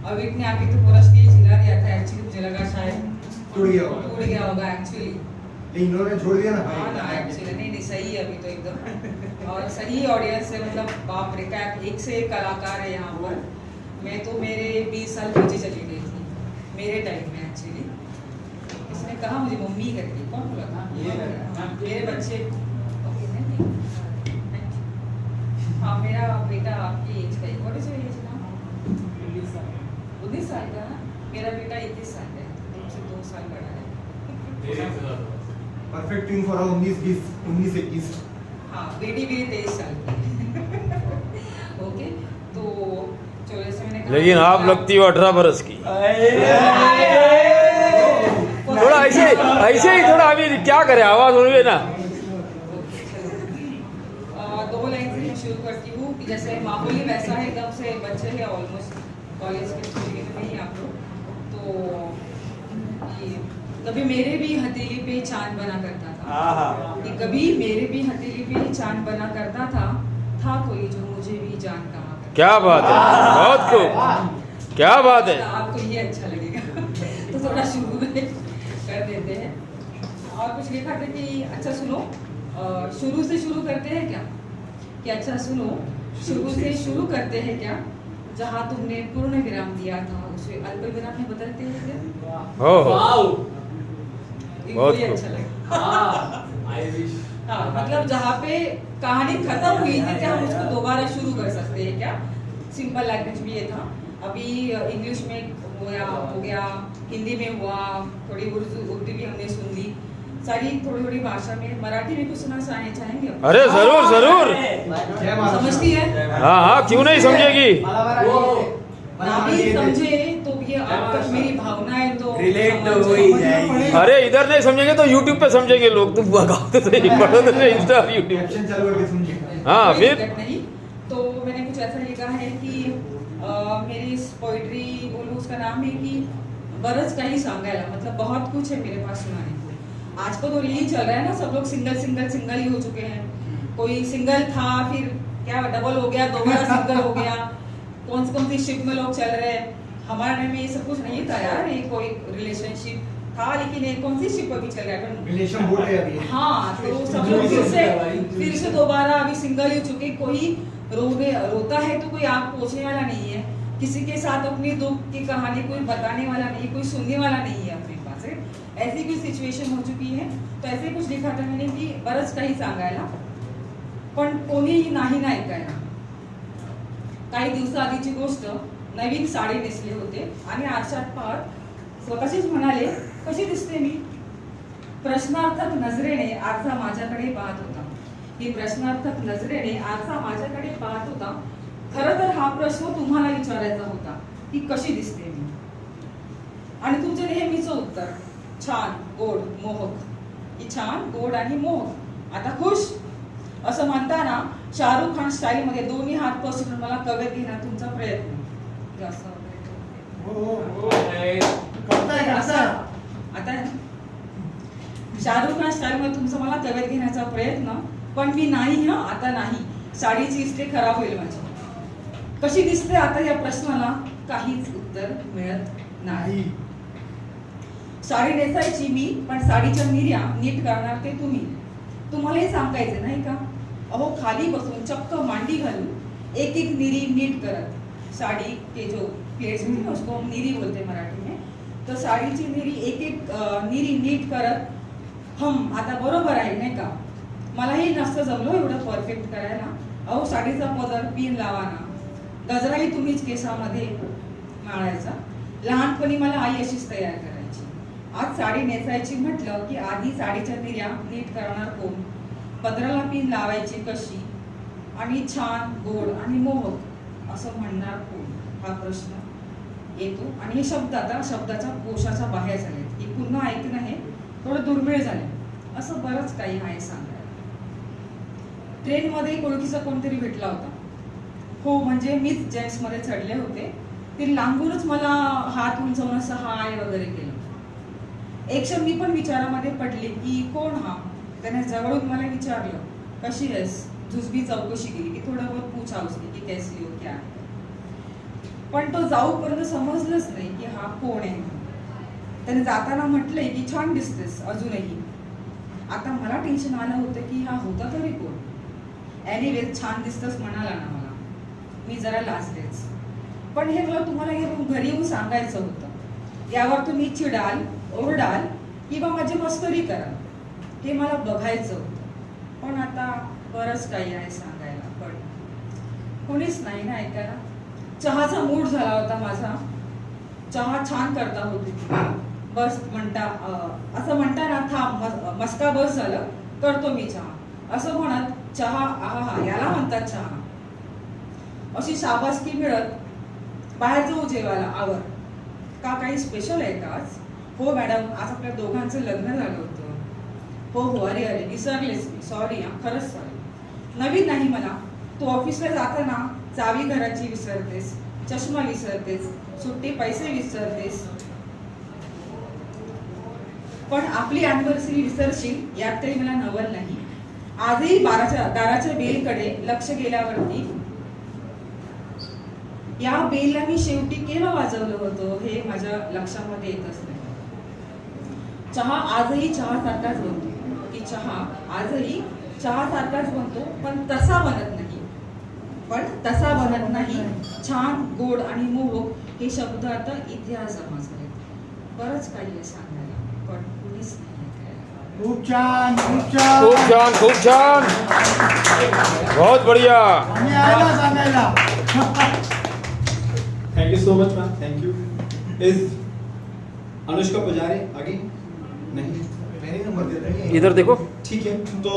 अविक ने आके तो पूरा स्टेज हिला दिया था। एक्चुअली मुझे लगा शायद टूट गया होगा एक्चुअली, लेकिन इन्होंने छोड़ दिया ना। हाँ ना एक्चुअली नहीं सही है अभी तो एकदम, और सही ऑडियंस है। मतलब बाप रे, क्या एक से एक कलाकार है यहाँ पर। मैं तो मेरे 20 साल पीछे चली गई थी मेरे टाइम में एक्चुअली। किसने कहा मुझे मम्मी करके, कौन बोला था? मेरे बच्चे। ओके नहीं, हाँ मेरा बेटा आपकी एज का है। What is your age now? 19 साल का ना। मेरा बेटा 21 साल का है, तुमसे 2 साल बड़ा है। Perfect tune for 19-21। हाँ बेटी मेरी 23 साल की। ओके तो चलो जैसे मैंने कहा, लेकिन आप लगती हो 18 बरस की। थोड़ा ऐसे ही थोड़ा, अभी क्या करें, आवाज होने ना। दो लाइन से मैं शुरू करती हूँ कि जैसे माहौल ही वैसा है, एकदम से बच्चे हैं ऑलमोस्ट कॉलेज के स्टूडेंट में नहीं आप लोग। तो ये कभी मेरे भी हथेली पे चांद बना करता था, कि कभी मेरे भी हथेली पे चांद बना करता था कोई जो मुझे भी जान कहा। क्या बात है, बहुत खूब, क्या बात है। आपको ये अच्छा लगेगा तो थोड़ा शुरू में कर देते हैं। और कुछ लिखा था कि अच्छा सुनो, शुरू से शुरू करते हैं क्या, कि अच्छा सुनो शुरू से शुरू करते हैं क्या, जहाँ तुमने पूर्ण विराम दिया था उसे अल्प विराम में बदलते हैं क्या। बहुत ये अच्छा लगा। हाँ मतलब जहाँ पे कहानी खत्म हुई थी क्या हम उसको दोबारा शुरू कर सकते हैं क्या। सिंपल लैंग्वेज भी ये था। अभी इंग्लिश में हो गया, हिंदी में हुआ, थोड़ी उर्दू भी हमने सुन ली, सारी थोड़ी थोड़ी भाषा में। मराठी में कुछ सुना चाहेंगे? अरे जरूर जरूर, समझती है? हाँ क्यों नहीं समझेगी। ना भी समझे तो भी अब तक मेरी भावनाएं तो रिलेट तो हो ही जाएगी। अरे इधर नहीं समझेंगे तो यूट्यूब पे समझेंगे लोग। तुम गाते तो नहीं, पढ़ो तो नहीं, इंस्टा यूट्यूब। कैप्शन चालू करके सुनिए। हाँ कोई फिर दिक्कत नहीं। तो मैंने कुछ ऐसा लिखा है कि मेरी इस पोइट्री बोलूं उसका नाम है कि बरस काही सांगायला, मतलब बहुत कुछ है मेरे पास सुनाने को। आजकल तो यही चल रहा है ना, सब लोग सिंगल ही हो चुके हैं। कोई सिंगल था फिर क्या डबल हो गया, दोबारा सिंगल हो गया, कौन सी शिप में लोग चल रहे हैं। हमारे टाइम में ये सब कुछ नहीं था यार, ये कोई रिलेशनशिप था, लेकिन ये कौन सी शिप अभी चल रहा है, रिलेशन बोल रहे अभी। हाँ तो सब लोग फिर से दोबारा अभी सिंगल ही चुके। कोई रोता है तो कोई आग पोछने वाला नहीं है, किसी के साथ अपनी दुख की कहानी कोई बताने वाला नहीं, कोई सुनने वाला नहीं है अपने पास है। ऐसी कोई सिच्युएशन हो चुकी है। तो ऐसे कुछ लिखा था मैंने कि बरंच काही सांगायला पण कोणीही नाही ना ऐकायला। काही दिवसाआधीची गोष्ट, नवीन साडी नेसले होते आणि आरशात पाहत स्वतःशीच म्हणाले, कशी दिसते मी। प्रश्नार्थक नजरेने आरसा माझ्याकडे पाहत होता। ही प्रश्नार्थक नजरेने आरसा माझ्याकडे पाहत होता। खरं तर हा प्रश्न तुम्हाला विचारायचा होता की कशी दिसते मी, आणि तुमचं नेहमीचं उत्तर छान, गोड, मोहक। की छान, गोड आणि मोहक। आता खुश असं म्हणताना शाहरुख खान स्टाईल मध्ये दोन्ही हात पसरून मला कवेत घेण्यात तुमचा प्रयत्न। आता शाहरुख खान स्टाईल मध्ये तुमचा मला कवेत घेण्याचा प्रयत्न, पण मी नाही हा, आता नाही। साडीची इस्त्री खराब होईल माझी। कशी दिसते आता या प्रश्नाला काहीच उत्तर मिळत नाही। साडी नेसायची मी, पण साडीच्या निर्या नीट करणार ते तुम्ही। तुम्हालाही सांगायचं नाही का, अहो खाली बसून चक्क मांडी घालून एक एक निरी नीट करत। साड़ी के जो प्लेट्स होती है उसको हम निरी बोलते हैं मराठी में। तो साडीची निरी एक एक निरी नीट करत हम आता बरोबर आहे नाही का। मलाही नसतं जमलं एवढं परफेक्ट करायला। अहो साडीचा पदर पिन लावा ना, गजराही तुम्हीच केसामध्ये माळायचा। लहानपणी मला आई अशीच तयार करायची। आज साडी नेसायची म्हटलं की आधी साडीच्या निर्या नीट करणार कोण, पदराला पिन लावायची कशी, आणि छान, गोड आणि मोहक असं म्हणणार कोण, हा प्रश्न येतो। आणि हे शब्द आता शब्दाच्या कोशाच्या बाहेर झालेत, की पुन्हा ऐकणं हे थोडं दुर्मिळ झाले। असं बरंच काही आहे सांगायला। ट्रेन मध्ये ओळखीचा कोणतरी भेटला होता। हो म्हणजे मीच जेंट्स मध्ये चढले होते। ते लांबूनच मला हात उंचावून असं हाय वगैरे केलं। एक क्षण मी पण विचारामध्ये पडले की कोण हा। त्याने जवळून मला विचारलं, कशी आहेस, जुजबी चौकशी केली की थोडं बहुत पूछा उसने कि कैसी हो क्या है। पण तो जाऊपर्यंत समजलंच नाही की हा कोण आहे. त्याने जाताना म्हटलंय की छान दिसतेस अजूनही. आता मला टेन्शन आलं होतं की हा होता तरी कोण. एनिवेज छान दिसतंस म्हणाला ना मला, मी जरा लाजलेच. पण हे मला तुम्हाला हे घरी येऊन सांगायचं होतं. यावर तुम्ही चिडाल, ओरडाल किंवा माझी मस्करी कराल, हे मला बघायचं होतं. पण आता बरंच काही आहे सांगायला, पण कोणीच नाही ना ऐकायला. चहाचा मूड झाला होता माझा. चहा छान करता होती ती. बस असं म्हणताना थांब मस्का बस झालं, करतो मी चहा असं म्हणत चहा आहा याला म्हणतात चहा अशी शाबासकी मिळत बाहेर जाऊ जेवायला. आवर का काही स्पेशल आहे का आज? हो मॅडम, आज आपल्या दोघांचं लग्न झालं होतं. हो हो, अरे अरे विसरलेच मी, सॉरी हा, खरंच सॉरी. नवीन नाही मला. तू ऑफिसला जाताना चावी घराची विसरतेस, चष्मा विसरतेस, सुट्टी पैसे विसरतेस, पण आपली अॅनिव्हर्सरी विसरशील यात तरी मला नवल नाही. आजही दाराच्या बेलकडे लक्ष गेल्यावरती या बेलला मी शेवटी केव्हा वाजवलं होतं हे माझ्या लक्षामध्ये येतच नाही. चहा आजही चहा सारखाच बनतो, की चहा आजही चहा सारखाच बनतो, पण तसा बनत नाही. छान, गोड आणि मोहक हे शब्द आता इतिहास जमा झाले. बरंच काही आहे सांगायला, पण कुणीच नाही ऐकायला. खूप छान, खूप छान. खूप छान, खूप छान, बहुत बढ़िया. आम्ही आहे ना सांगायला. Thank you so much ma'am, thank you. Is Anushka पुजारी आगे? नहीं, मैंने नंबर दिया था. इधर देखो. ठीक है तो